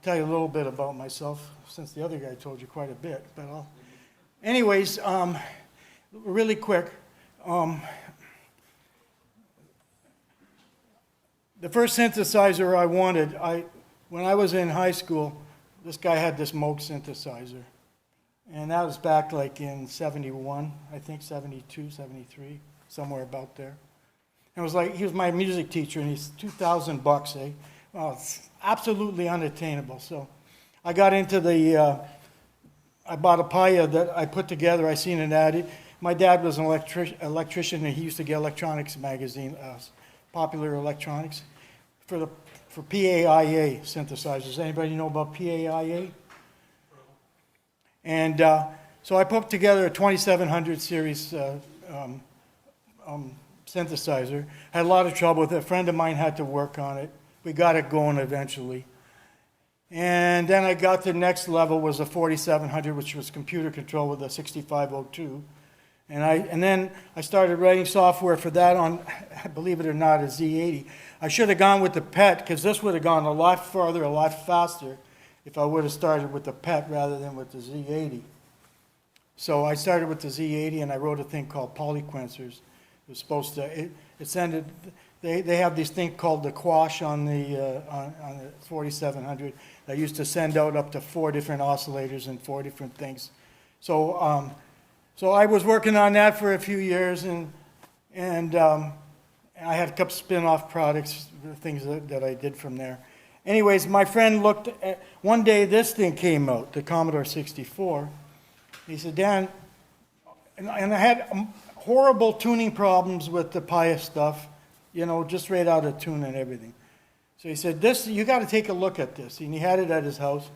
tell you a little bit about myself, since the other guy told you quite a bit. But anyways, really quick. The first synthesizer I wanted, when I was in high school, this guy had this Moog synthesizer. And that was back like in 71, I think 72, 73, somewhere about there. And it was like, he was my music teacher, and he's $2,000, eh? Well, it's absolutely unattainable. So I got into I bought a Paya that I put together. I seen an ad. My dad was an electrician, and he used to get electronics magazine, Popular Electronics, for PAIA synthesizers. Anybody know about PAIA? And so I put together a 2700 series synthesizer. Had a lot of trouble with it. A friend of mine had to work on it. We got it going eventually. And then I got the next level was a 4700, which was computer control with a 6502. And then I started writing software for that on, believe it or not, a Z80. I should have gone with the PET, because this would have gone a lot farther, a lot faster, if I would have started with the PET rather than with the Z80. So I started with the Z80, and I wrote a thing called polyquencers. It was supposed to, they have this thing called the quash on the 4700 that used to send out up to 4 different oscillators and 4 different things. So I was working on that for a few years, and I had a couple spin-off products, things that I did from there. Anyways, my friend looked at, one day this thing came out, the Commodore 64. He said, Dan, and I had horrible tuning problems with the Paya stuff, just right out of tune and everything. So he said, you got to take a look at this. And he had it at his house.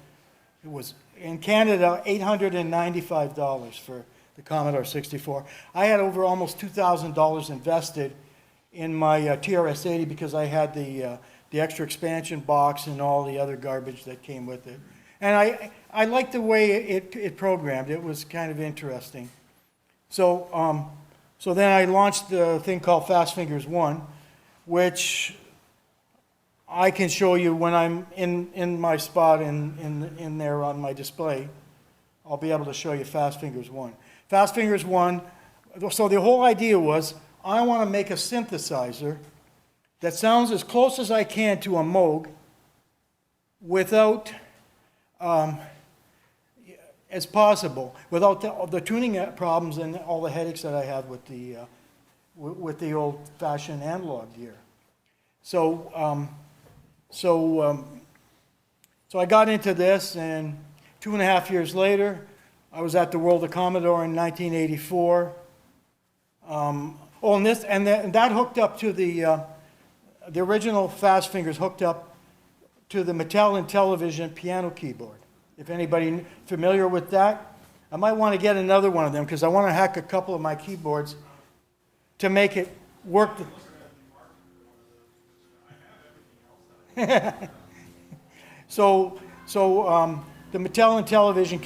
It was, in Canada, $895 for the Commodore 64. I had over almost $2,000 invested in my TRS-80 because I had the extra expansion box and all the other garbage that came with it. And I liked the way it programmed. It was kind of interesting. So then I launched the thing called Fast Fingers 1, which I can show you when I'm in my spot in there on my display. I'll be able to show you Fast Fingers 1. Fast Fingers 1, so the whole idea was, I want to make a synthesizer that sounds as close as I can to a Moog without, as possible, without the tuning problems and all the headaches that I have with the old-fashioned analog gear. So I got into this, and 2.5 years later, I was at the World of Commodore in 1984. And that hooked up to the original Fast Fingers hooked up to the Mattel and Television piano keyboard. If anybody familiar with that, I might want to get another one of them because I want to hack a couple of my keyboards to make it work. So the Mattel and Television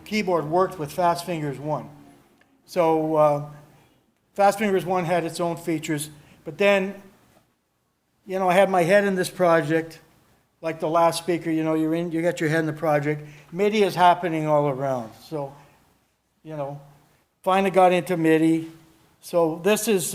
keyboard worked with Fast Fingers 1. So Fast Fingers 1 had its own features, but then, I had my head in this project, like the last speaker, you got your head in the project. MIDI is happening all around. So, finally got into MIDI. So this is...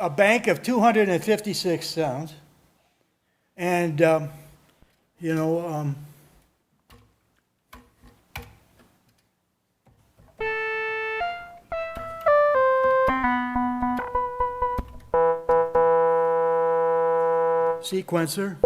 a bank of 256 sounds, and sequencer.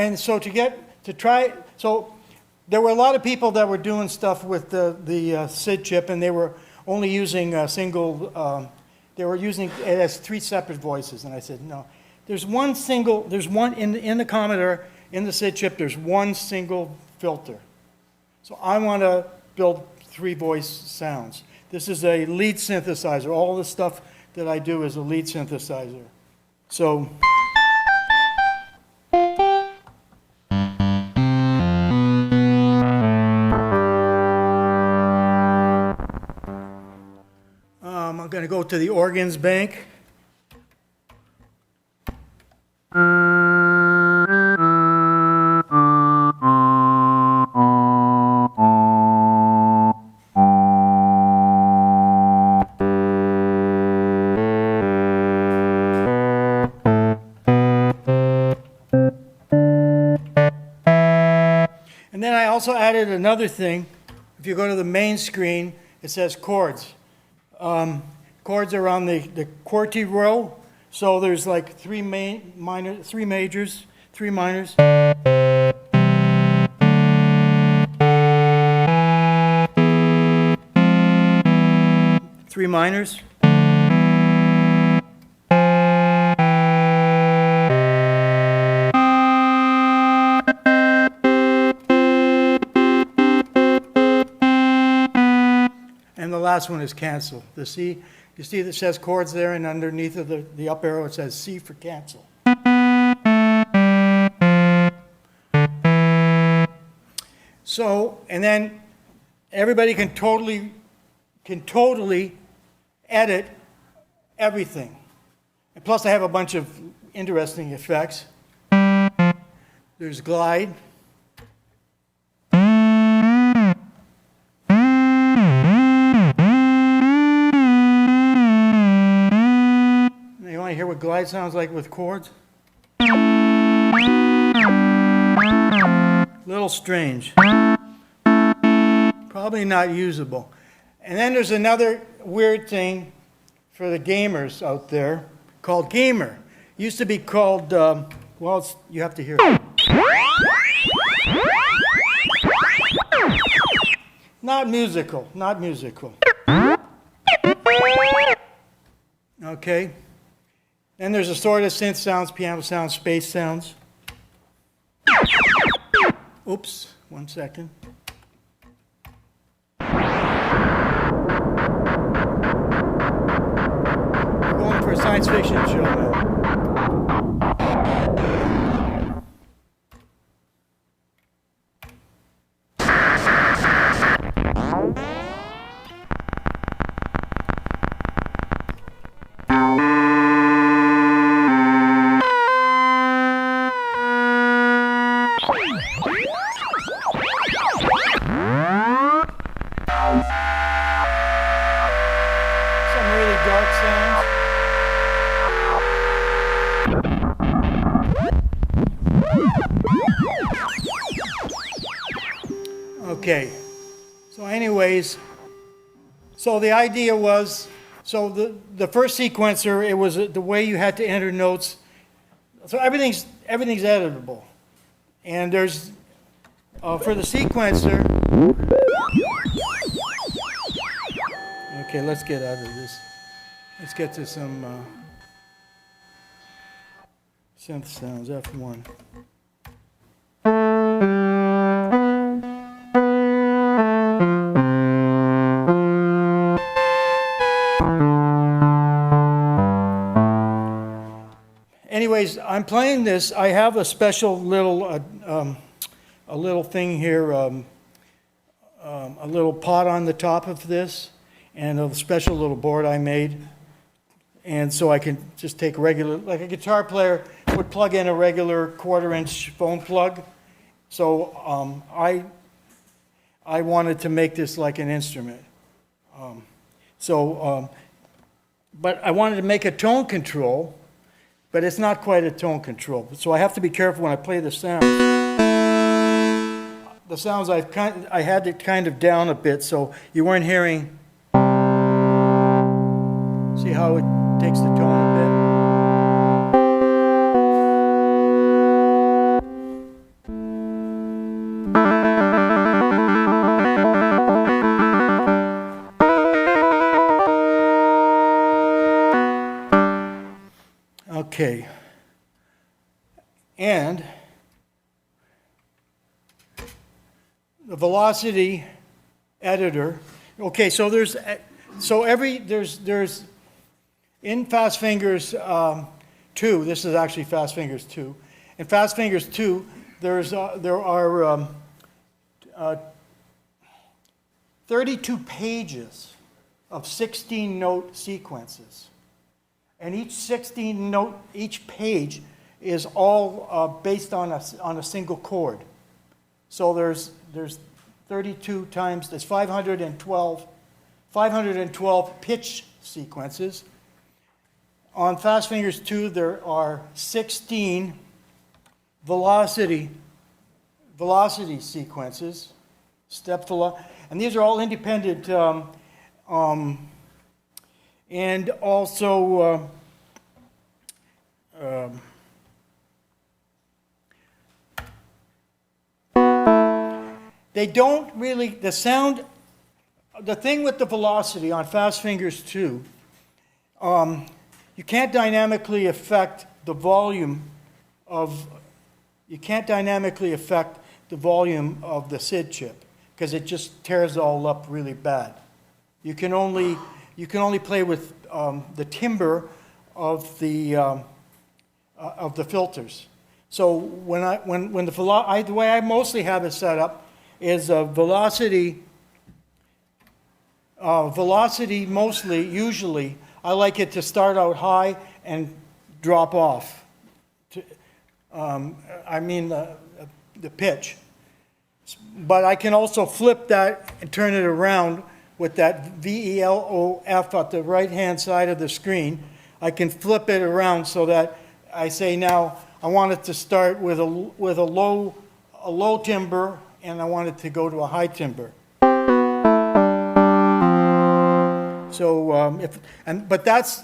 and so so there were a lot of people that were doing stuff with the SID chip, and they were only using a single, they were using it as 3 separate voices, and I said, no. There's one in the Commodore, in the SID chip, there's one single filter. So I want to build 3 voice sounds. This is a lead synthesizer. All the stuff that I do is a lead synthesizer. So I'm going to go to the organs bank. And then I also added another thing. If you go to the main screen, it says chords. Chords are on the QWERTY row. So there's like 3 majors, 3 minors. 3 minors. And the last one is cancel. The C, you see that says chords there, and underneath of the up arrow it says C for cancel. So, and then everybody can totally edit everything. And plus I have a bunch of interesting effects. There's glide. You want to hear what glide sounds like with chords? Little strange. Probably not usable. And then there's another weird thing for the gamers out there called Gamer. It used to be called, well, you have to hear it. Not musical, not musical. Okay. Then there's assorted synth sounds, piano sounds, space sounds. Oops, 1 second. We're going for a science fiction show now. Okay, so anyways, so the idea was, so the first sequencer, it was the way you had to enter notes. So everything's editable. And there's, for the sequencer, okay, let's get out of this. Let's get to some synth sounds, F1. Anyways, I'm playing this. I have a special little, a little thing here, a little pot on the top of this, and a special little board I made. And so I can just take regular, like a guitar player would plug in a regular 1/4-inch phone plug. So I wanted to make this like an instrument. But I wanted to make a tone control. But it's not quite a tone control. So I have to be careful when I play the sounds. The sounds I had it kind of down a bit, so you weren't hearing. See how it takes the tone a Okay. And the velocity editor. Okay, so there's in Fast Fingers 2. This is actually Fast Fingers 2. In Fast Fingers 2, there are 32 pages of 16-note sequences, and each page is all based on a single chord. So there's 32 times, there's 512 pitch sequences. On Fast Fingers 2, there are 16 velocity sequences, and these are all independent, and also they don't really, the sound, the thing with the velocity on Fast Fingers 2, you can't dynamically affect the volume of the SID chip, because it just tears it all up really bad. You can only play with the timbre of the filters. So the way I mostly have it set up is velocity mostly, usually, I like it to start out high and drop off. The pitch. But I can also flip that and turn it around with that VELOF at the right-hand side of the screen. I can flip it around so that I say now I want it to start with a low timbre, and I want it to go to a high timbre. So but that's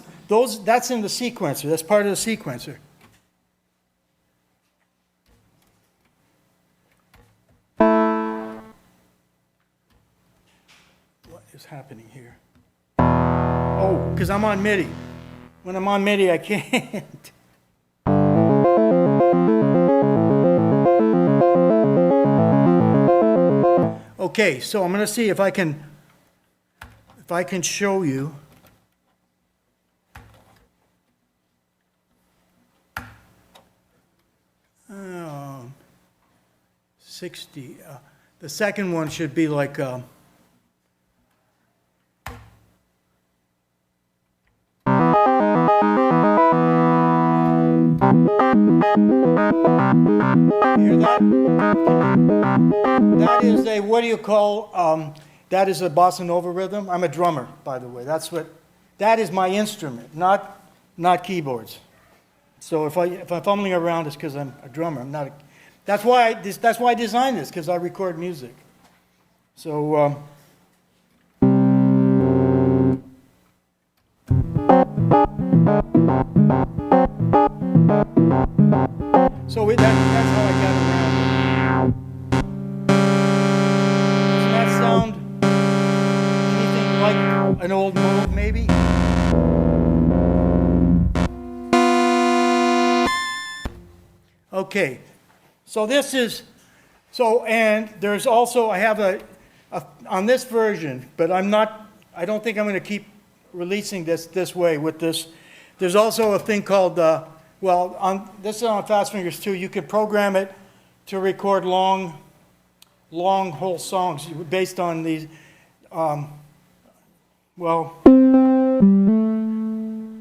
in the sequencer. That's part of the sequencer. What is happening here? Oh, because I'm on MIDI. When I'm on MIDI, I can't. Okay, so I'm going to see if I can show you. 60. The second one should be like. Hear that? That is a, what do you call, that is a bossa nova rhythm. I'm a drummer, by the way. That is my instrument, not keyboards. So if I'm fumbling around, it's because I'm a drummer. I'm not. That's why I designed this, because I record music. So. That's how I got around. Does that sound anything like an old mode, maybe? Okay, so this is, and there's also, I have on this version, but I don't think I'm going to keep releasing this way with this. There's also a thing called, this is on Fast Fingers 2. You can program it to record long whole songs based on these. I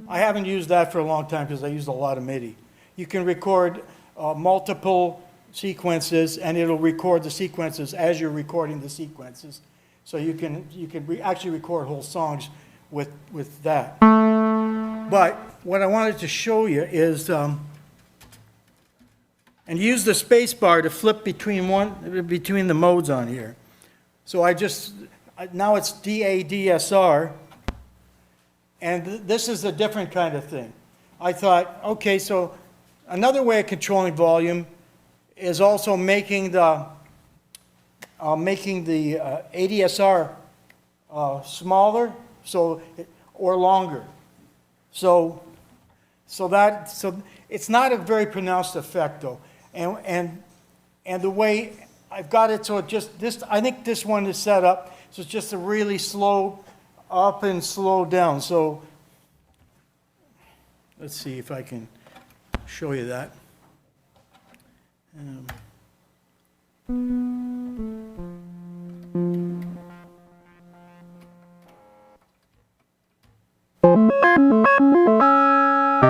haven't used that for a long time because I used a lot of MIDI. You can record multiple sequences, and it'll record the sequences as you're recording the sequences. So you can actually record whole songs with that. But what I wanted to show you is, and use the space bar to flip between the modes on here. So now it's DADSR, and this is a different kind of thing. I thought, okay, so another way of controlling volume is also making the ADSR smaller, or longer. So So it's not a very pronounced effect though. And the way I've got it, so it just, this, I think this one is set up, so it's just a really slow up and slow down. So let's see if I can show you that.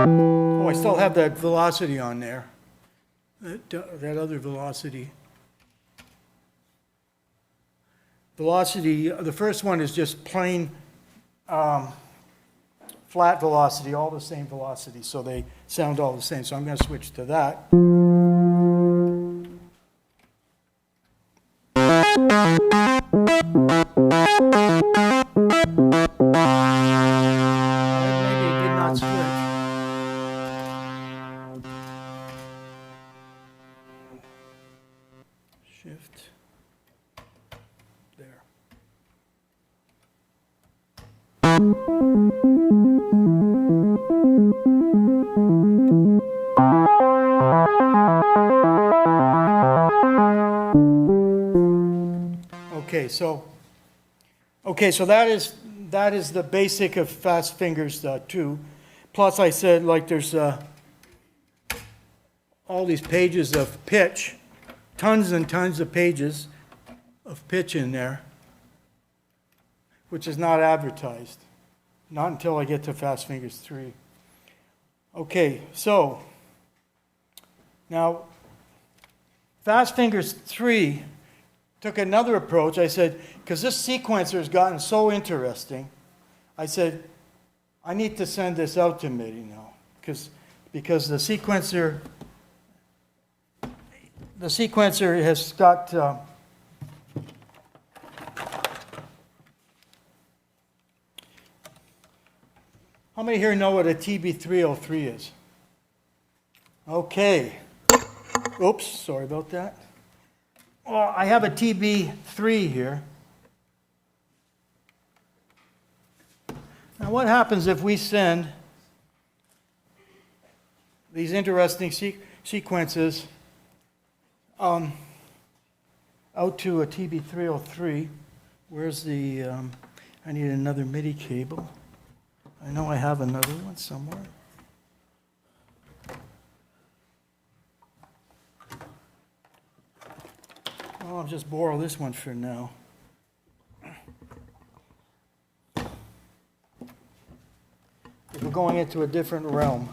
Oh, I still have that velocity on there. That other velocity. Velocity, the first one is just plain flat velocity, all the same velocity, so they sound all the same. So I'm going to switch to that. Maybe it did not switch. Shift. There. Okay, so that is the basic of Fast Fingers 2. Plus, I said like there's all these pages of pitch, tons and tons of pages of pitch in there, which is not advertised, not until I get to Fast Fingers 3. Okay, so now Fast Fingers 3 took another approach. I said, because this sequencer has gotten so interesting, I said, I need to send this out to MIDI now, because the sequencer has got how many here know what a TB303 is? Okay. Oops, sorry about that. Well, I have a TB3 here. Now, what happens if we send these interesting sequences out to a TB303? Where's the, I need another MIDI cable. I know I have another one somewhere. Well, I'll just borrow this one for now. We're going into a different realm.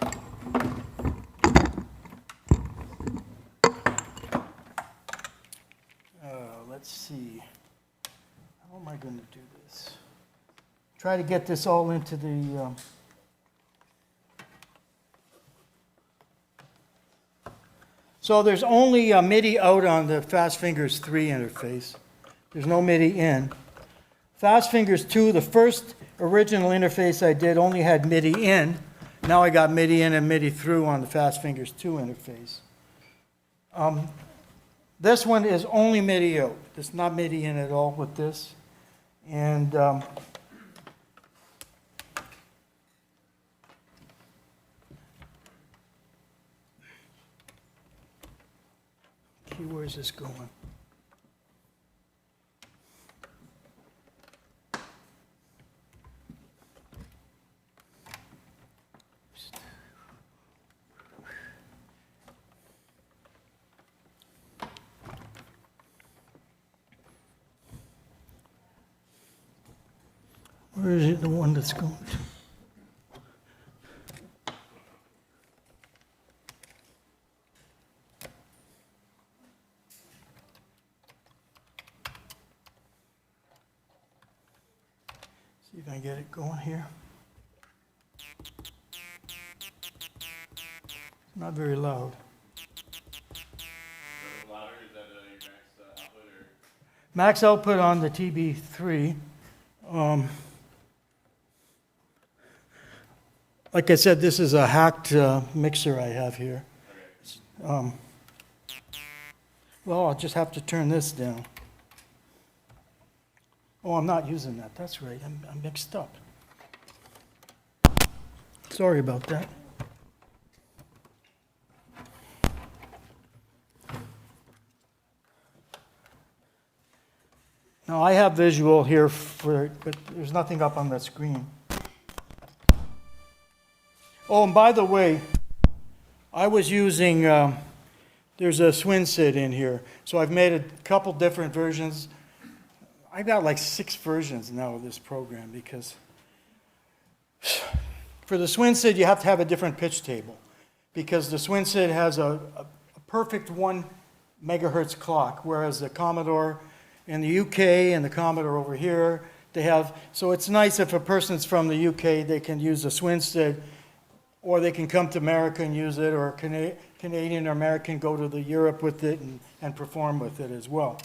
Let's see. How am I going to do this? Try to get this all into the... So there's only a MIDI out on the Fast Fingers 3 interface. There's no MIDI in. Fast Fingers 2, the first original interface I did only had MIDI in. Now I got MIDI in and MIDI through on the Fast Fingers 2 interface. This one is only MIDI out. There's not MIDI in at all with this. And where's this going? Where is it, the one that's going to? See if I can get it going here. Not very loud. Louder, is that your max output or? Max output on the TB3. Like I said, this is a hacked mixer I have here. Okay. Well, I'll just have to turn this down. Oh, I'm not using that. That's right. I'm mixed up. Sorry about that. Now, I have visual here for it, but there's nothing up on the screen. Oh, and by the way, I was using, there's a SwinSyd in here, so I've made a couple different versions. I've got like 6 versions now of this program because for the SwinSyd you have to have a different pitch table because the SwinSyd has a perfect 1 megahertz clock, whereas the Commodore in the UK and the Commodore over here, they have, so it's nice if a person's from the UK, they can use the SwinSyd, or they can come to America and use it, or Canadian or American go to the Europe with it and perform with it as well.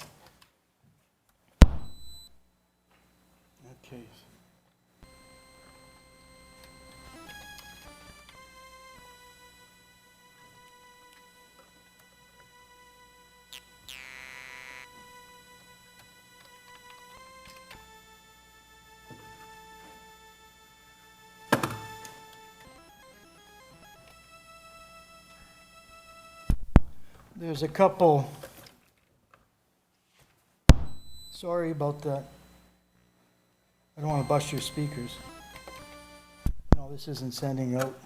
Okay. There's a couple, sorry about that. I don't want to bust your speakers. No, this isn't sending out.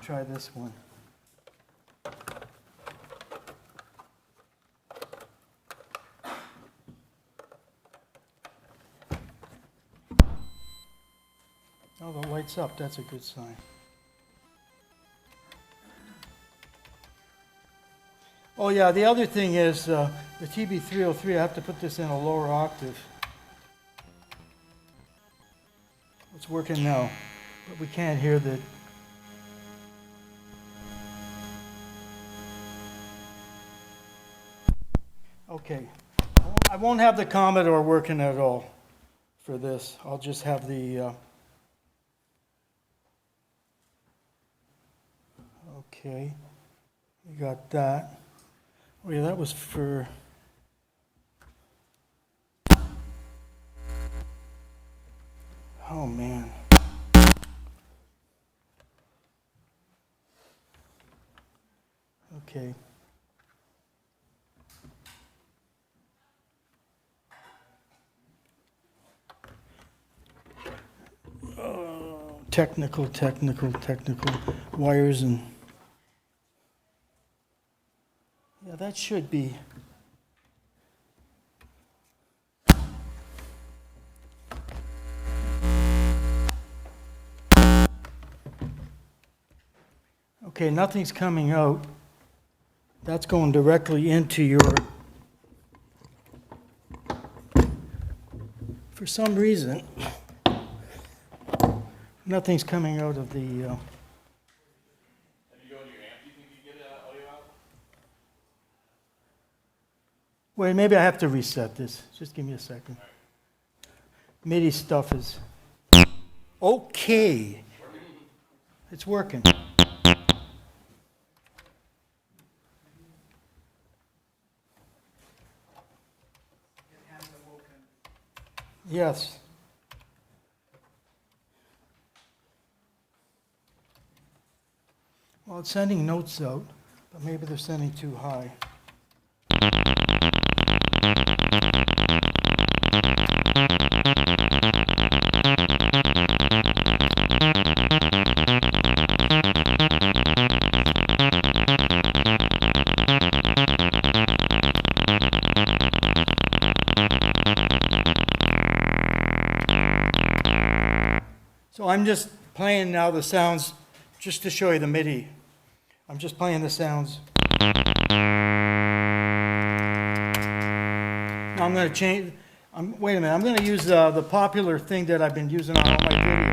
Try this one. Oh, the light's up, that's a good sign. Oh yeah, the other thing is the TB303, I have to put this in a lower octave. It's working now, but we can't hear the... Okay, I won't have the Commodore working at all for this. I'll just have the... Okay, we got that. Oh yeah, that was for... Oh man. Okay. Technical wires and... Yeah, that should be... Okay, nothing's coming out. That's going directly into your... For some reason, nothing's coming out of the... If you go in your amp, do you think you get audio out? Wait, maybe I have to reset this. Just give me a second. MIDI stuff is... Okay. It's working. Yes. Well, it's sending notes out, but maybe they're sending too high. So I'm just playing now the sounds just to show you the MIDI. I'm just playing the sounds. Now I'm going to change. Wait a minute. I'm going to use the popular thing that I've been using on all my videos.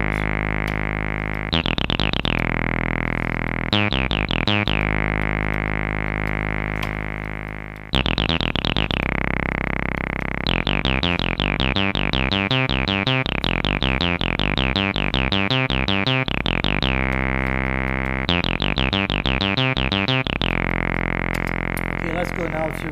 Okay, let's go now to...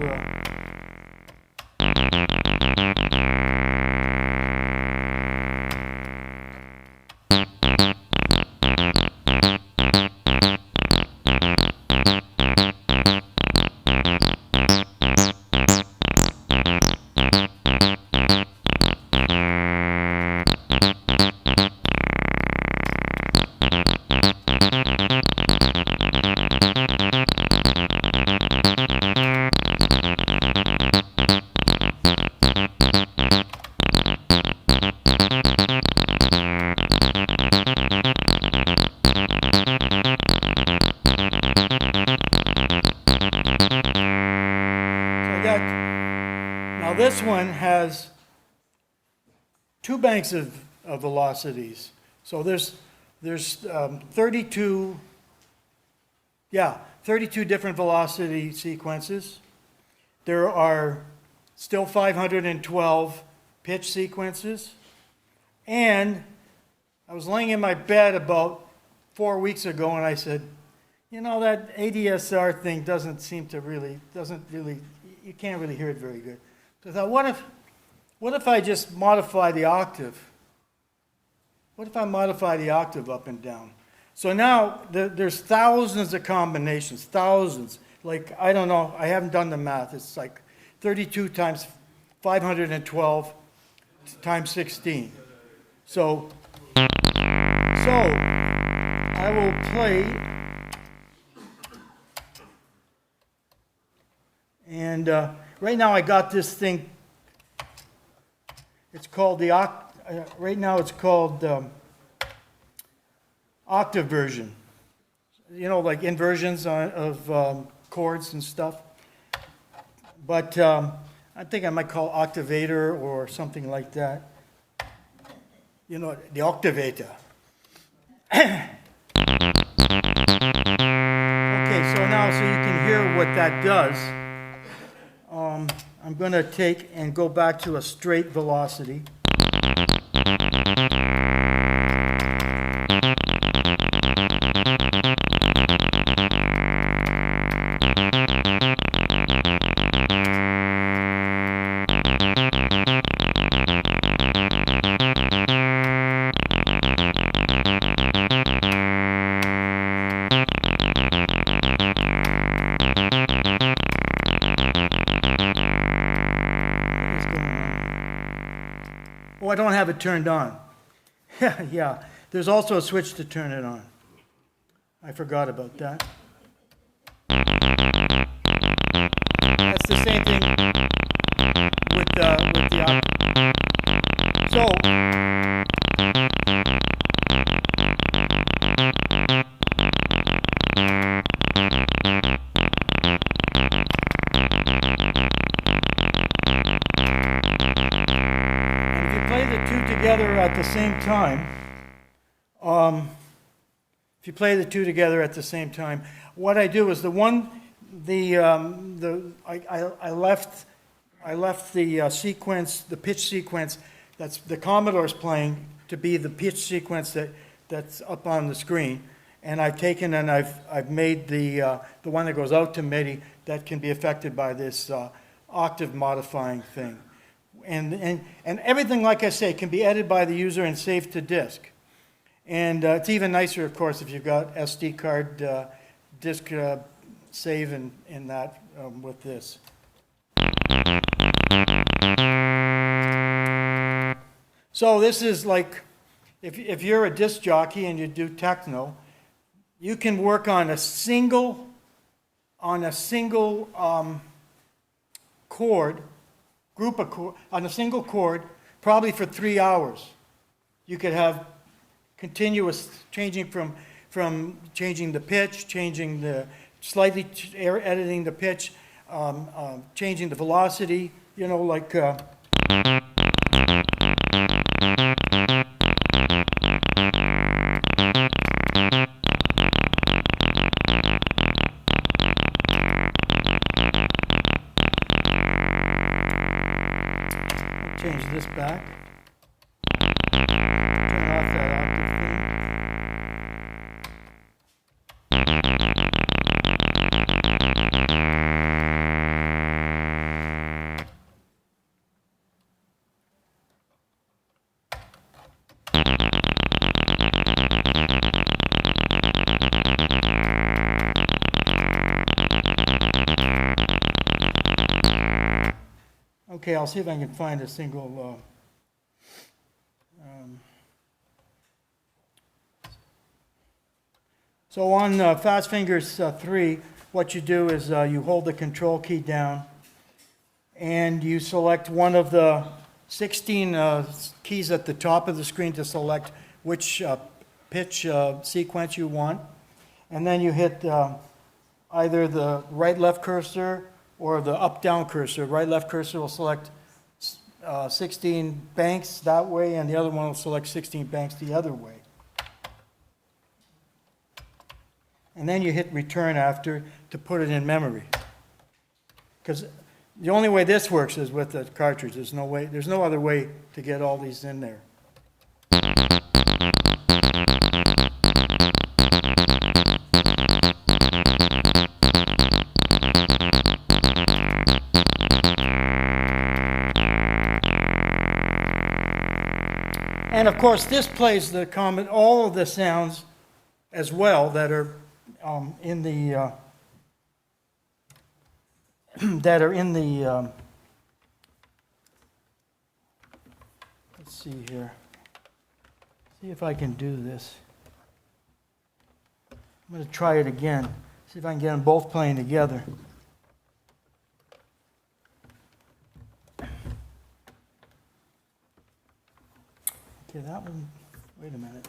wavelengths of velocities. So there's 32 different velocity sequences. There are still 512 pitch sequences. And I was laying in my bed about 4 weeks ago, and I said, you know, that ADSR thing doesn't really, you can't really hear it very good. So I thought, what if I just modify the octave? What if I modify the octave up and down? So now there's thousands of combinations, thousands. Like, I don't know, I haven't done the math. It's like 32 times 512 times 16. So I will play, and right now I got this thing. It's called the right now it's called octave version. You know, like inversions of chords and stuff. But I think I might call octavator or something like that. You know, the octavator. Okay, so now so you can hear what that does, I'm going to take and go back to a straight velocity. Oh, I don't have it turned on. Yeah, there's also a switch to turn it on. I forgot about that. That's the same thing with the octave. So, together at the same time, if you play the two together at the same time, what I do is I left the sequence, the pitch sequence that's the Commodore's playing to be the pitch sequence that's up on the screen, and I've taken and I've made the one that goes out to MIDI that can be affected by this octave modifying thing. And everything, like I say, can be edited by the user and saved to disk. And it's even nicer, of course, if you've got SD card disk save in that with this. So this is like, if you're a disc jockey and you do techno, you can work on a single chord, group of chord, on a single chord, probably for 3 hours. You could have continuous changing from changing the pitch, changing the slightly editing the pitch, changing the velocity. You know, like. Change this back. Turn off that octave thing. Okay, I'll see if I can find a single. So on Fast Fingers 3, what you do is you hold the control key down and you select one of the 16 keys at the top of the screen to select which pitch sequence you want. And then you hit either the right-left cursor or the up-down cursor. Right-left cursor will select 16 banks that way, and the other one will select 16 banks the other way. And then you hit return after to put it in memory. Because the only way this works is with the cartridge. There's no other way to get all these in there. And of course, this plays all of the sounds as well that are in the let's see here. See if I can do this. I'm going to try it again. See if I can get them both playing together. Okay, that one, wait a minute.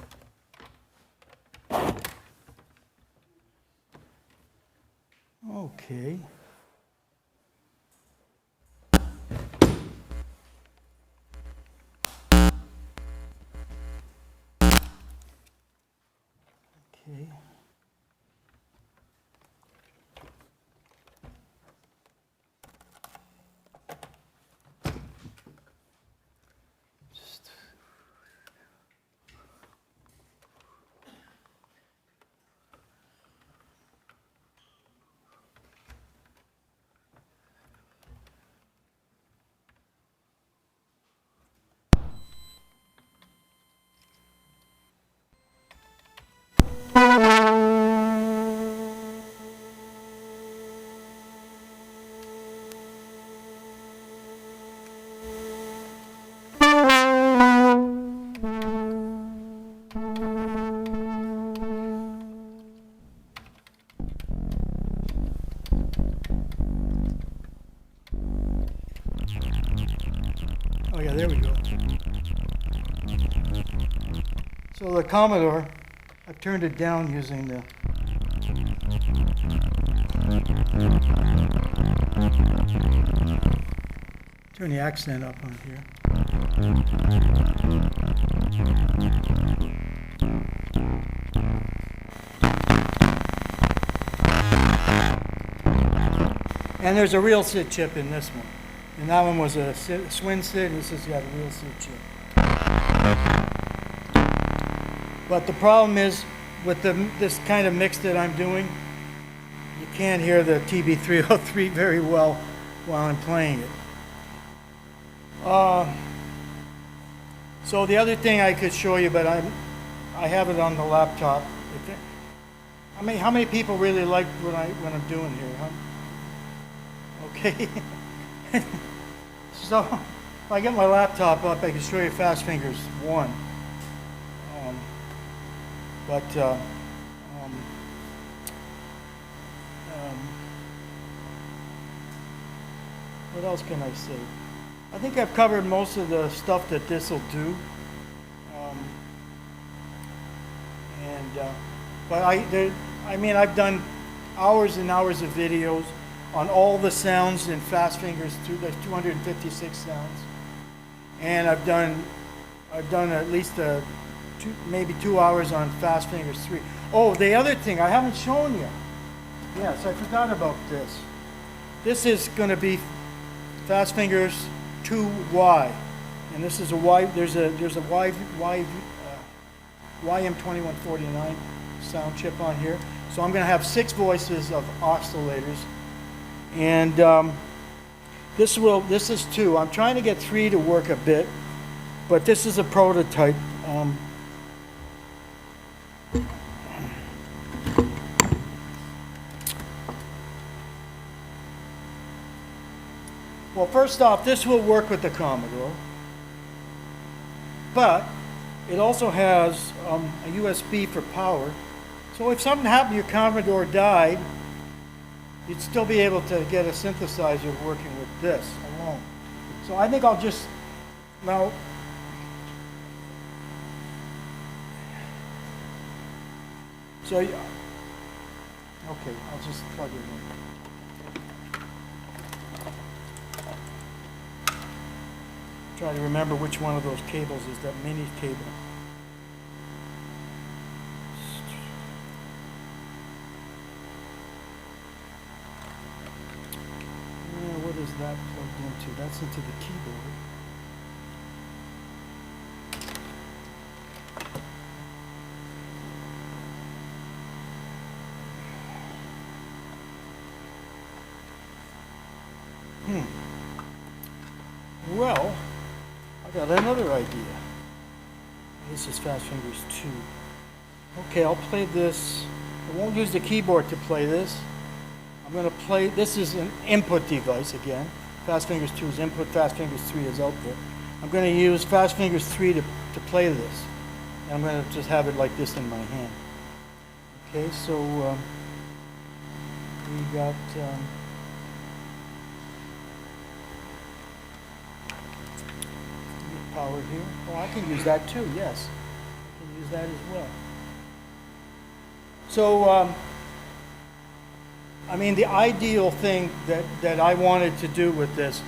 Okay. Okay. Oh yeah, there we go. So the Commodore, I've turned it down using the turn the accent up on here. And there's a real SID chip in this one. And that one was a Swin SID, and this has got a real SID chip. But the problem is, with this kind of mix that I'm doing, you can't hear the TB303 very well while I'm playing it. So the other thing I could show you, but I have it on the laptop. How many people really like what I'm doing here, huh? Okay. So if I get my laptop up, I can show you Fast Fingers 1. What else can I say? I think I've covered most of the stuff that this will do. But I've done hours and hours of videos on all the sounds in Fast Fingers 2. There's 256 sounds, and I've done at least maybe 2 hours on Fast Fingers 3. Oh, the other thing I haven't shown you. Yes, I forgot about this. This is going to be Fast Fingers 2Y, and this is a Y. There's a YM2149 sound chip on here. So I'm going to have 6 voices of oscillators. And this is 2. I'm trying to get 3 to work a bit, but this is a prototype. Well, first off, this will work with the Commodore, but it also has a USB for power. So if something happened, your Commodore died, you'd still be able to get a synthesizer working with this alone. So I think I'll just, now, okay, I'll just plug it in. Try to remember which one of those cables is that mini cable. What is that plugged into? That's into the keyboard. Well, I got another idea. This is Fast Fingers 2. Okay, I'll play this. I won't use the keyboard to play this. I'm going to play, this is an input device again. Fast Fingers 2 is input, Fast Fingers 3 is output. I'm going to use Fast Fingers 3 to play this. And I'm going to just have it like this in my hand. Okay, so we got power here. Oh, I can use that too, yes. I can use that as well. So, I mean, the ideal thing that I wanted to do with this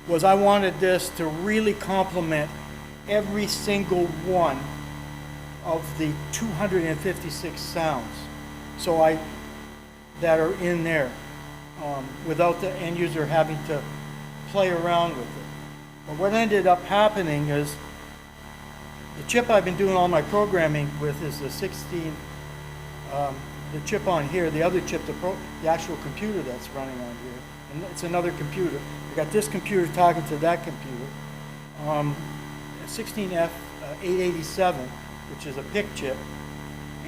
was I wanted this to really complement every single one of the 256 sounds that are in there without the end user having to play around with it. But what ended up happening is the chip I've been doing all my programming with is the 16, the chip on here, the other chip, the actual computer that's running on here. And it's another computer. I got this computer talking to that computer. 16F 887, which is a PIC chip.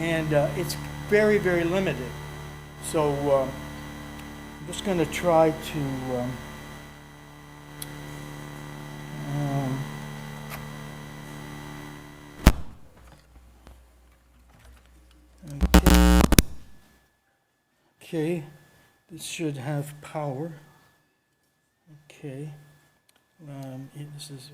And it's very, very limited. So I'm just going to try to okay, this should have power. Okay, this is.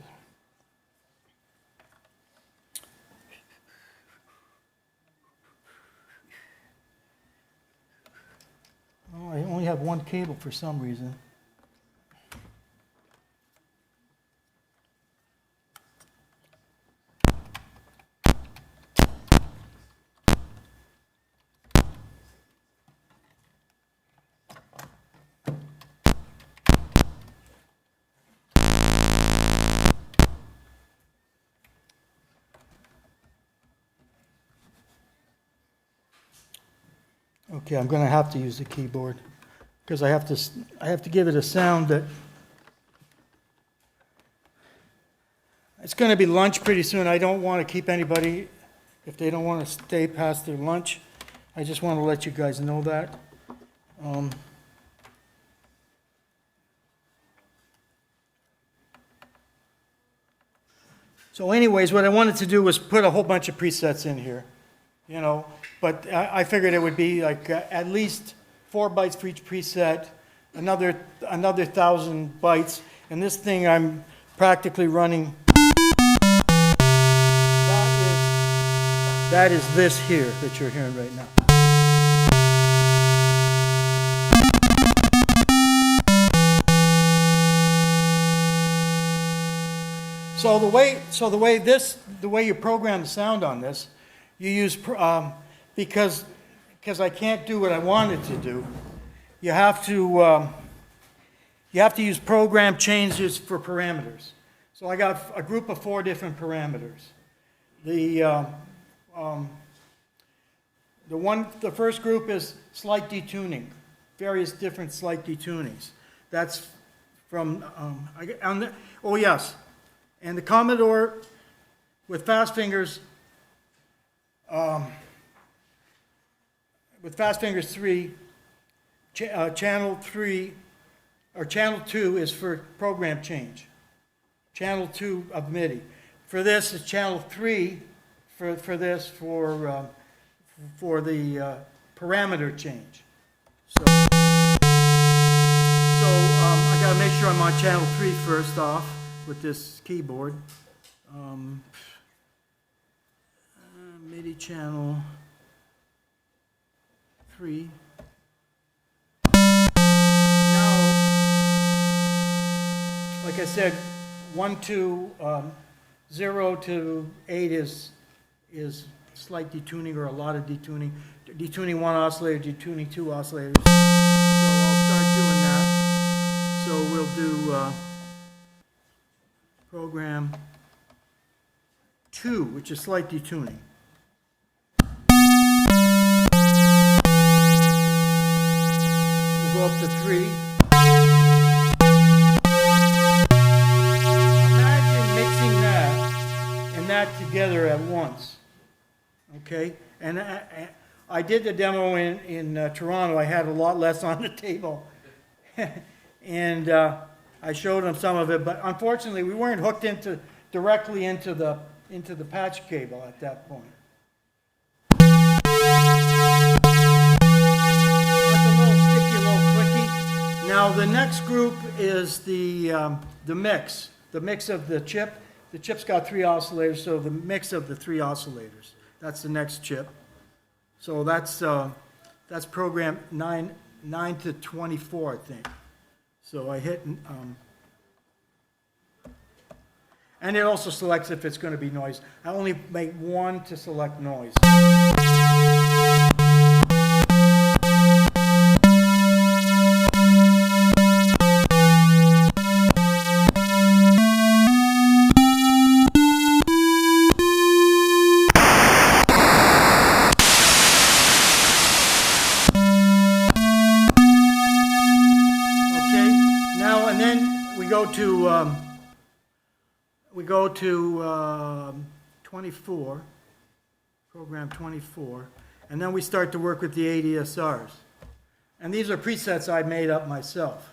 Oh, I only have one cable for some reason. Okay, I'm going to have to use the keyboard because I have to give it a sound that it's going to be lunch pretty soon. I don't want to keep anybody if they don't want to stay past their lunch. I just want to let you guys know that. So anyways, what I wanted to do was put a whole bunch of presets in here, you know, but I figured it would be like at least 4 bytes for each preset, another 1,000 bytes, and this thing I'm practically running. That is this here that you're hearing right now. So the way you program the sound on this, you use because I can't do what I wanted to do. You have to use program changes for parameters. So I got a group of 4 different parameters. The first group is slight detuning, various different slight detunings. That's from oh yes. And the Commodore with Fast Fingers, with Fast Fingers 3, channel 3 or channel 2 is for program change. Channel 2 of MIDI. For this is channel 3 for the parameter change. So I got to make sure I'm on channel 3 first off with this keyboard. MIDI channel 3. Now, like I said, 1 to 0 to 8 is slight detuning or a lot of detuning. Detuning 1 oscillator, detuning 2 oscillators. So I'll start doing that. So we'll do program 2, which is slight detuning. We'll go up to 3. Imagine mixing that and that together at once. Okay? And I did the demo in Toronto. I had a lot less on the table. And I showed them some of it, but unfortunately we weren't hooked directly into the patch cable at that point. That's a little sticky, a little clicky. Now the next group is the mix of the chip. The chip's got 3 oscillators, so the mix of the 3 oscillators. That's the next chip. So that's program 9 to 24, I think. So I hit, and it also selects if it's going to be noise. I only make 1 to select noise. We go to 24, program 24, and then we start to work with the ADSRs. And these are presets I made up myself.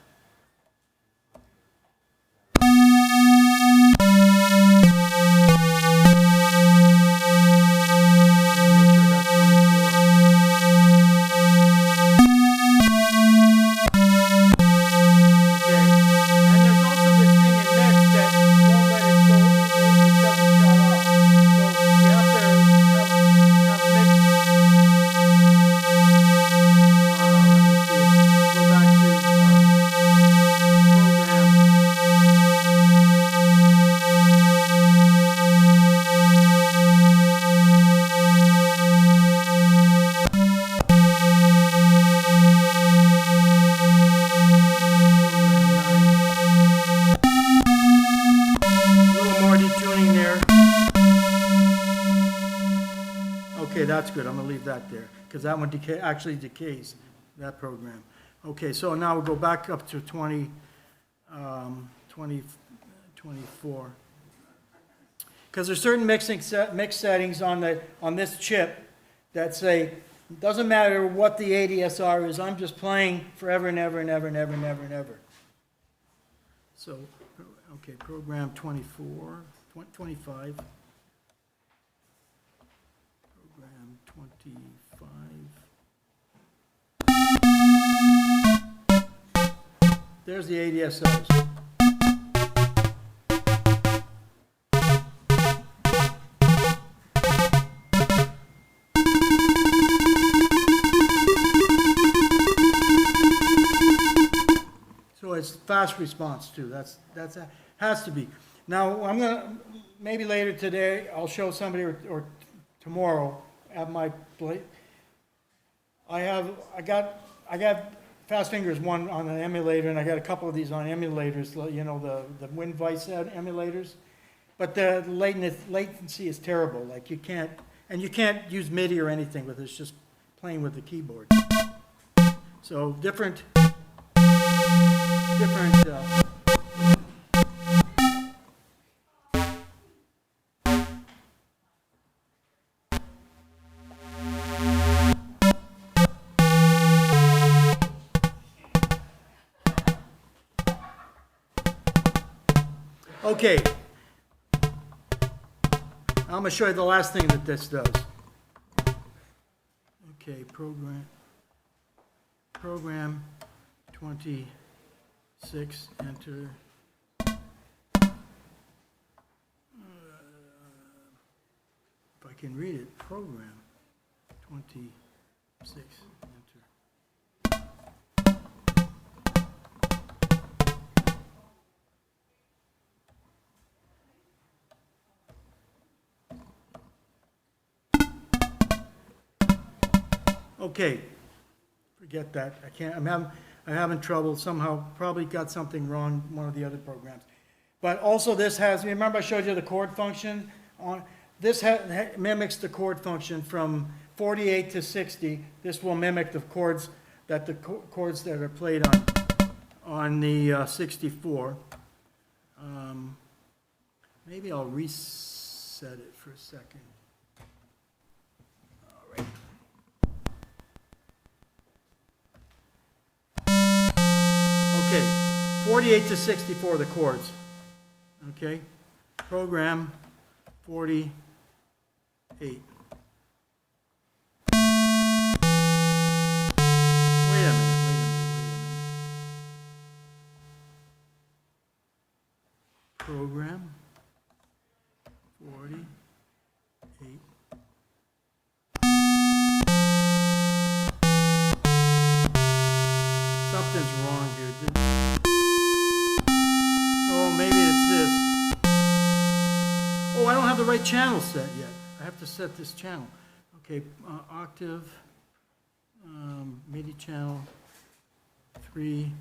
Okay, that's good. I'm going to leave that there because that one actually decays, that program. Okay, so now we'll go back up to 24. Because there's certain mix settings on this chip that say, doesn't matter what the ADSR is, I'm just playing forever and ever and ever and ever and ever and ever. So, okay, program 25. Program 25. There's the ADSRs. So it's fast response too. That's has to be. Now I'm gonna maybe later today I'll show somebody or tomorrow at my plate. I got Fast Fingers one on an emulator, and I got a couple of these on emulators. You know, the WinVice emulators, but the latency is terrible. Like you can't use MIDI or anything with it. It's just playing with the keyboard. So different. Okay, I'm going to show you the last thing that this does. Okay, program 26, enter. If I can read it, program 26, enter. Okay, forget that. I'm having trouble somehow, probably got something wrong, one of the other programs. But also this has, remember I showed you the chord function? This mimics the chord function from 48 to 60. This will mimic the chords that are played on the 64. Maybe I'll reset it for a second. All right. Okay, 48 to 64, the chords. Okay, program 48. Wait a minute. Program 48. Something's wrong here. Oh, maybe it's this. Oh, I don't have the right channel set yet. I have to set this channel. Okay, octave, MIDI channel 3.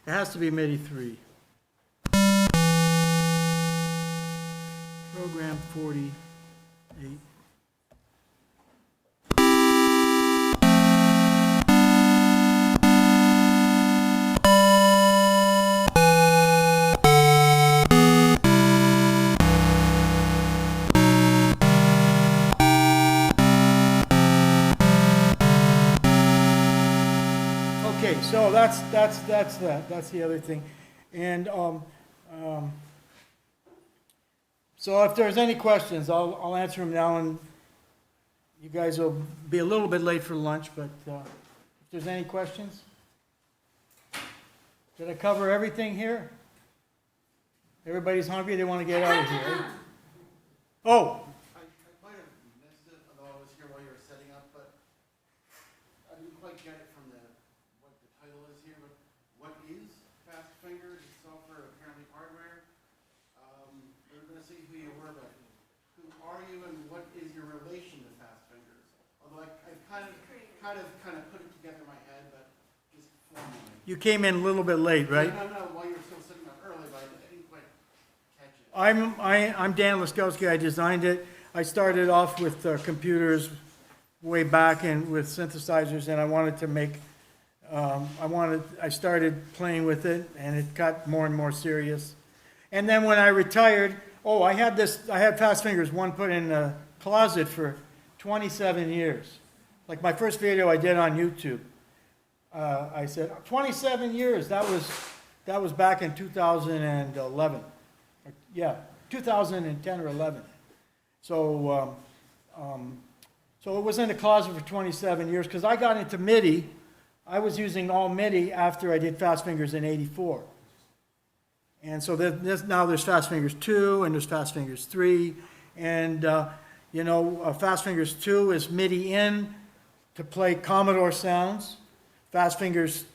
It has to be MIDI 3. Program 48. Okay, so that's that. That's the other thing. And so if there's any questions, I'll answer them now, and you guys will be a little bit late for lunch, but if there's any questions? Did I cover everything here? Everybody's hungry, they want to get out of here. Oh, I might have missed it, although I was here while you were setting up, but I didn't quite get it from what the title is here, but what is Fast Fingers? It's software, apparently hardware. We're going to see who you were, but who are you and what is your relation to Fast Fingers? Although I've kind of put it together in my head, but just formally. you came in a little bit late, right? No, while you were still sitting up early, but I didn't quite catch it. I'm Dan Laskowski. I designed it. I started off with computers way back and with synthesizers, and I wanted to make. I started playing with it, and it got more and more serious. And then when I retired, I had Fast Fingers one put in a closet for 27 years. Like my first video I did on YouTube. I said 27 years. That was back in 2011. Yeah, 2010 or 11. So so it was in the closet for 27 years because I got into MIDI. I was using all MIDI after I did Fast Fingers in '84. And so now there's Fast Fingers 2 and there's Fast Fingers 3. And, Fast Fingers 2 is MIDI in to play Commodore sounds. Fast Fingers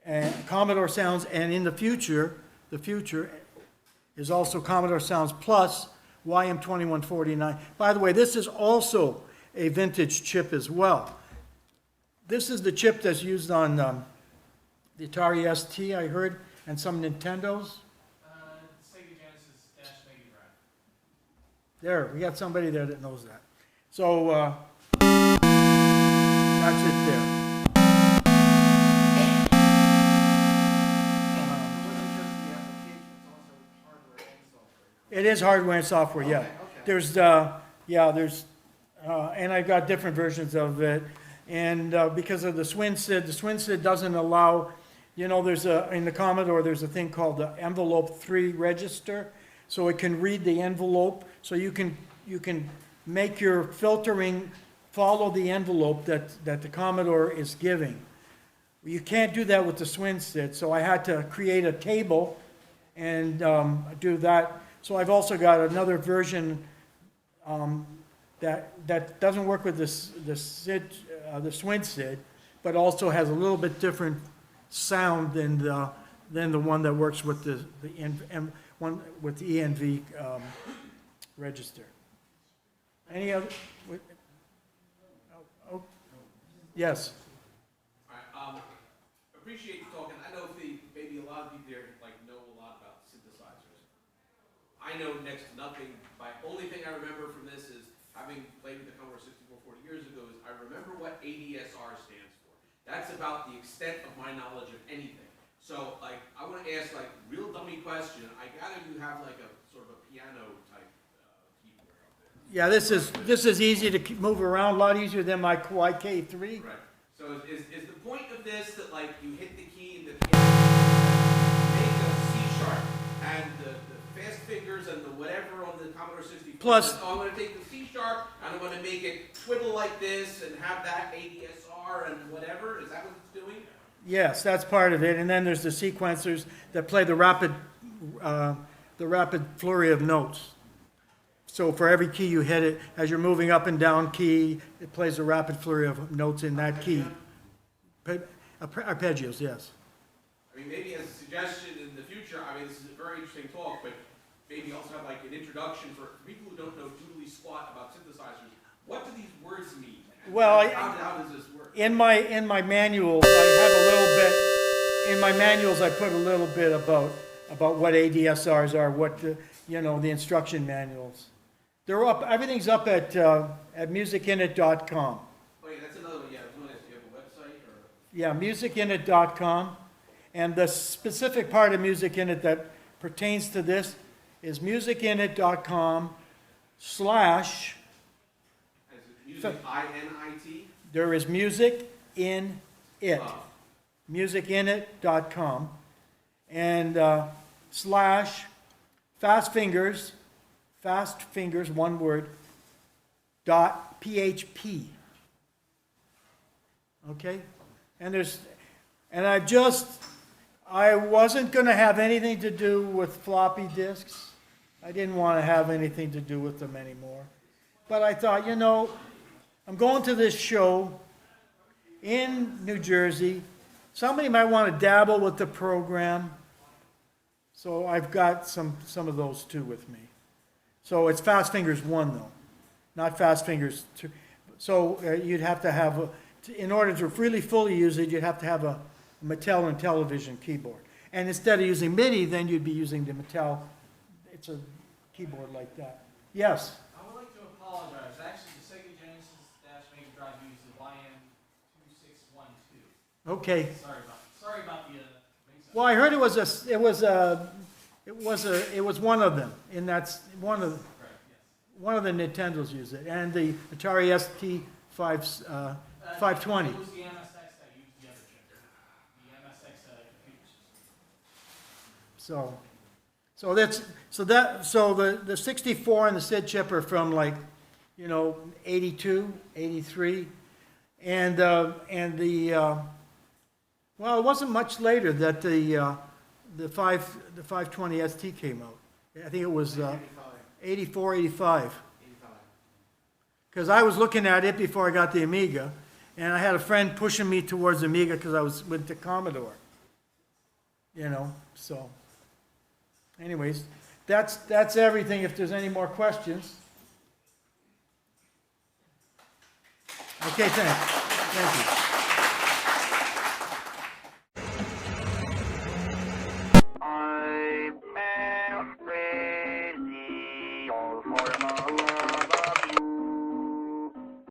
and Commodore sounds, and in the future is also Commodore sounds plus YM2149. By the way, this is also a vintage chip as well. This is the chip that's used on the Atari ST, I heard, and some Nintendos. Sega Genesis Dash Mega Drive. There, we got somebody there that knows that. So, that's it there. It is hardware and software, yeah. Okay. And I've got different versions of it. And because of the Swin SID doesn't allow, in the Commodore, there's a thing called the envelope 3 register. So it can read the envelope. So you can make your filtering follow the envelope that the Commodore is giving. You can't do that with the Swin SID. So I had to create a table and do that. So I've also got another version that doesn't work with the Swin SID, but also has a little bit different sound than the one that works with the ENV register. Any other? Yes. Alright, appreciate you talking. I know maybe a lot of people there like know a lot about synthesizers. I know next to nothing. My only thing I remember from this is having played with the Commodore 64 40 years ago is I remember what ADSR stands for. That's about the extent of my knowledge of anything. So like I want to ask like real dummy question. I gather you have like a sort of a piano type keyboard up there. Yeah, this is easy to move around, a lot easier than my YK3. Right. So is the point of this that like you hit the key and the piano make a C sharp and the fast fingers and the whatever on the Commodore 64? Plus- oh, I'm going to take the C sharp and I'm going to make it twiddle like this and have that ADSR and whatever? Is that what it's doing? Yes, that's part of it. And then there's the sequencers that play the rapid flurry of notes. So for every key you hit it, as you're moving up and down key, it plays a rapid flurry of notes in that key. Arpeggios, yes. I mean, maybe as a suggestion in the future, I mean, this is a very interesting talk, but maybe also have like an introduction for people who don't know doodly squat about synthesizers. What do these words mean? And Well, how does this work? In my manuals, I have a little bit. In my manuals, I put a little bit about what ADSRs are, what the instruction manuals. They're up. Everything's up at musicinit.com. Oh yeah, that's another one. Yeah, I was wondering if you have a website or. Yeah, musicinit.com. And the specific part of MusicInit that pertains to this is musicinit.com/ Is it music INIT? there is music in it. Oh. musicinit.com and / fast fingers, one word, .php. Okay? I wasn't going to have anything to do with floppy disks. I didn't want to have anything to do with them anymore. But I thought, I'm going to this show in New Jersey. Somebody might want to dabble with the program. So I've got some of those too with me. So it's Fast Fingers 1 though, not Fast Fingers 2. So you'd have to have, in order to really fully use it, you'd have to have a Mattel and Television keyboard. And instead of using MIDI, then you'd be using the Mattel. It's a keyboard like that. Yes? I would like to apologize. Actually, the Sega Genesis Mega Drive used the YM2612. Okay. Sorry about the mix-up. Well, I heard it was one of them. And that's one of Correct, yes. one of the Nintendos use it, and the Atari ST 520. It was the MSX that used the other chip. The MSX computer system. So the 64 and the SID chip are from 82, 83, and well, it wasn't much later that the 520 ST came out. I think it was 84, 85. Because I was looking at it before I got the Amiga, and I had a friend pushing me towards Amiga because I went to Commodore. So. Anyways, that's everything. If there's any more questions. Okay, thank you.